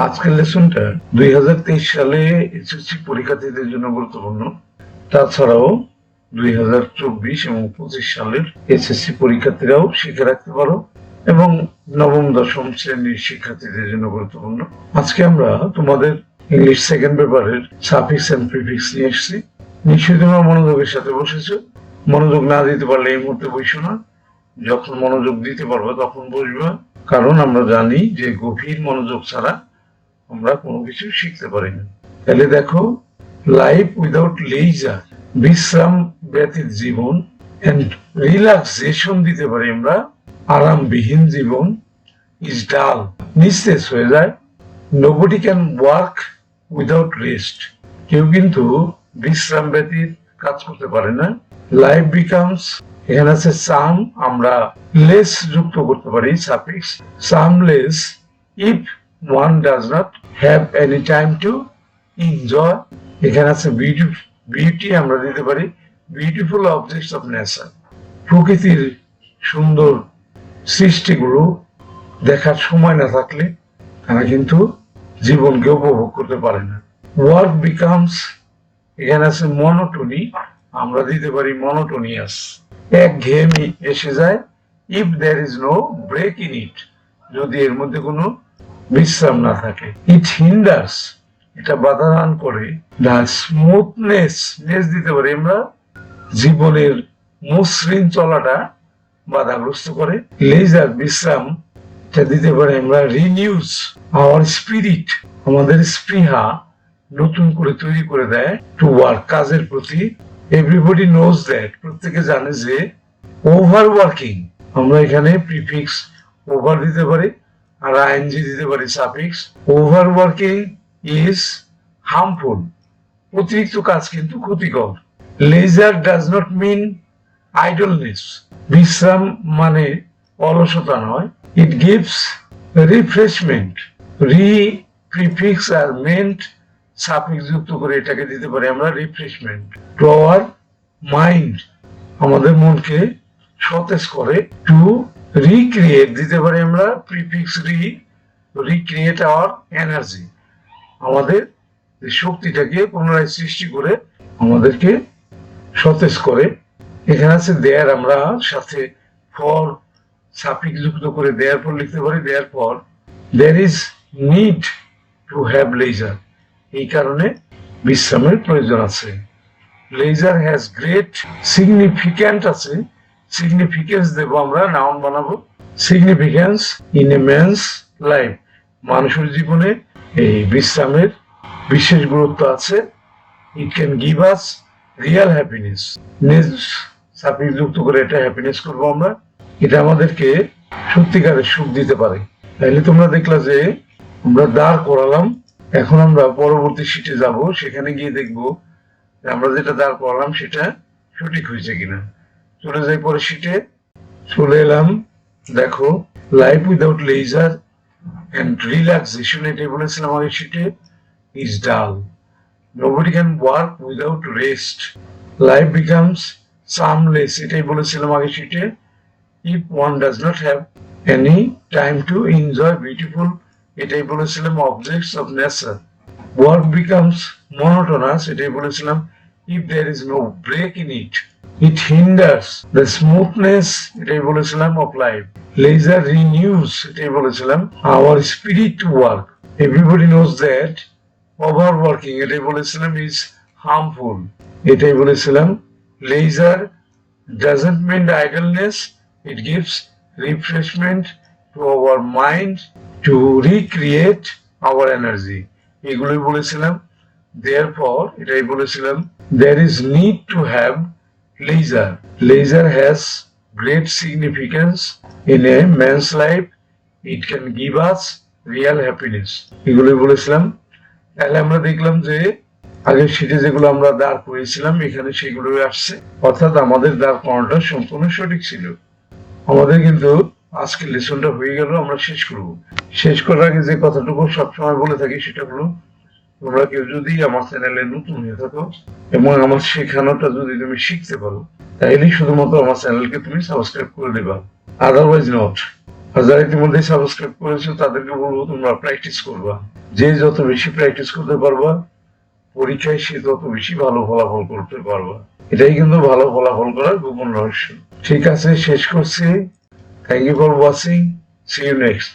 আজকের লেসনটা 2023 সালে এসএসসি পরীক্ষার্থীদের জন্য গুরুত্বপূর্ণ। তাছাড়াও 2024 এবং 25 সালের এসএসসি পরীক্ষার্থীরাও শিখে রাখতে পারো এবং নবম দশম শ্রেণীর শিক্ষার্থীদের জন্য গুরুত্বপূর্ণ। আজকে আমরা তোমাদের ইংলিশ সেকেন্ড পেপারের সাফিক্স এন্ড প্রিফিক্স নিয়ে এসেছি। নিশ্চয়ই তোমরা মনোযোগের সাথে বসেছো। মনোযোগ না দিতে পারলে এই মুহূর্তে বসো না, যখন মনোযোগ দিতে পারবে তখন বসবা, কারণ আমরা জানি যে গভীর মনোযোগ ছাড়া আমরা কোনো কিছু শিখতে পারি না। তাহলে দেখো, লাইফ উইদাউট লেজার, বিশ্রাম ব্যতীত জীবন, এন্ড রিল্যাক্সেশন দিতে পারি আমরা, আরামবিহীন জীবন, ইজ ডাল, নিস্তেজ হয়ে যায়। Nobody can work without rest, কেউ কিন্তু বিশ্রাম ব্যতীত কাজ করতে পারে না। লাইফ বিকামস, এখানে আছে সাম, আমরা লেস যুক্ত করতে পারি suffix, seamless, if one does not have any time to enjoy। এখানে আছে বিউটি, আমরা দিতে পারি বিউটিফুল অবজেক্টস অফ নেচার, প্রকৃতির সুন্দর সৃষ্টিগুলো দেখার সময় না থাকলে তারা কিন্তু জীবনকে উপভোগ করতে পারে না। ওয়ার্ক বিকামস, এখানে আছে মনোটোনি, আমরা দিতে পারি মনোটোনিয়াস, একঘেয়েমি এসে যায়। If there is no break in it, যদি এর মধ্যে কোনো বিশ্রাম না থাকে। ইট হিন্ডার্স, এটা বাধা দান করে। দ্য স্মুথনেস, নেস দিতে পারি আমরা জীবনের মসৃণ চলাটা বাধাগ্রস্ত করে। লেজার, বিশ্রাম, এটা দিতে পারি আমরা রিনিউজ আওয়ার স্পিরিট, আমাদের স্পৃহা নতুন করে তৈরি করে দেয়। টু ওয়ার্ক, কাজের প্রতি। এভরিবডি নোজ দ্যাট, প্রত্যেকে জানে যে। ওভার ওয়ার্কিং, আমরা এখানে প্রিফিক্স ওভার দিতে পারি আর আইএনজি দিতে পারি suffix. Overworking is harmful, অতিরিক্ত কাজ কিন্তু ক্ষতিকর। Leisure does not mean idleness, বিশ্রাম মানে অলসতা নয়। ইট গিভস রিফ্রেশমেন্ট, প্রিফিক্স আর মেন্ট সাফিক্স যুক্ত করে এটাকে দিতে পারি আমরা রিফ্রেশমেন্ট। টু আওয়ার মাইন্ড, আমাদের মনকে সতেজ করে। টু রিক্রিয়েট দিতে পারি আমরা প্রিফিক্স রিক্রিয়েট আওয়ার এনার্জি, আমাদের শক্তিটাকে পুনরায় সৃষ্টি করে আমাদেরকে সতেজ করে। এখানে আছে দেয়ার, আমরা সাথে ফর সাফিক্স যুক্ত করে দেয়ার পর লিখতে পারি therefore. There is need to have leisure, এই কারণে বিশ্রামের প্রয়োজন আছে। লেজার হ্যাজ গ্রেট সিগনিফিক্যান্ট আছে, সিগনিফিকেন্স দেবো আমরা, নাউন বানাবো। Significance in a man's life, মানুষের জীবনে এই বিশ্রামের বিশেষ গুরুত্ব আছে। It can give us real happiness, suffix যুক্ত করে এটা হ্যাপিনেস করবো আমরা, এটা আমাদেরকে সত্যিকারের সুখ দিতে পারে। তাইলে তোমরা দেখলা যে আমরা দাঁড় করালাম, এখন আমরা পরবর্তী শিটে যাব, সেখানে গিয়ে দেখবো আমরা যেটা দাঁড় করালাম সেটা সঠিক হয়েছে কিনা। চলে যাই পরে শিটে, চলে এলাম। দেখো, life without leisure and relaxation, এটাই বলেছিলাম আগের শিটে, is dull. Nobody can work without rest. Life becomes seamless, এটাই বলেছিলাম আগের শিটে। If one does not have any time to enjoy beautiful, এটাই বলেছিলাম objects of nature. Work becomes monotonous, এটাই বলেছিলাম if there is no break in it. It hinders the smoothness, এটাই বলেছিলাম of life. Leisure renews, এটাই বলেছিলাম our spirit to work. Everybody knows that overworking, এটাই বলেছিলাম is harmful, এটাই বলেছিলাম leisure doesn't mean idleness, it gives refreshment to our mind to recreate our energy, এগুলোই বলেছিলাম। Therefore, এটাই বলেছিলাম there is need to have leisure. Leisure has great significance in a man's life. It can give us real happiness. এগুলোই বলেছিলাম। তাহলে আমরা দেখলাম যে আগের শিটে যেগুলো আমরা দাঁড় করেছিলাম এখানে সেগুলোই আসছে, অর্থাৎ আমাদের দাঁড় করানোটা সম্পূর্ণ সঠিক ছিল। আমাদের কিন্তু আজকে লেসনটা হয়ে গেল, আমরা শেষ করব। শেষ করার আগে যে কথাটুকু সবসময় বলে থাকি সেটা হলো, তোমরা কেউ যদি আমার চ্যানেলে নতুন হয়ে থাকো এবং আমার শেখানোটা যদি তুমি শিখতে পারো, তাইলে শুধুমাত্র আমার চ্যানেলকে তুমি সাবস্ক্রাইব করে দেবা, আদারওয়াইজ নট। আর যারা ইতিমধ্যে সাবস্ক্রাইব করেছো তাদেরকে বলবো তোমরা প্র্যাকটিস করবা। যে যত বেশি প্র্যাকটিস করতে পারবা পরীক্ষায় সে তত বেশি ভালো ফলাফল করতে পারবা। এটাই কিন্তু ভালো ফলাফল করার গোপন রহস্য। ঠিক আছে, শেষ করছি। Thank you for watching. See you next.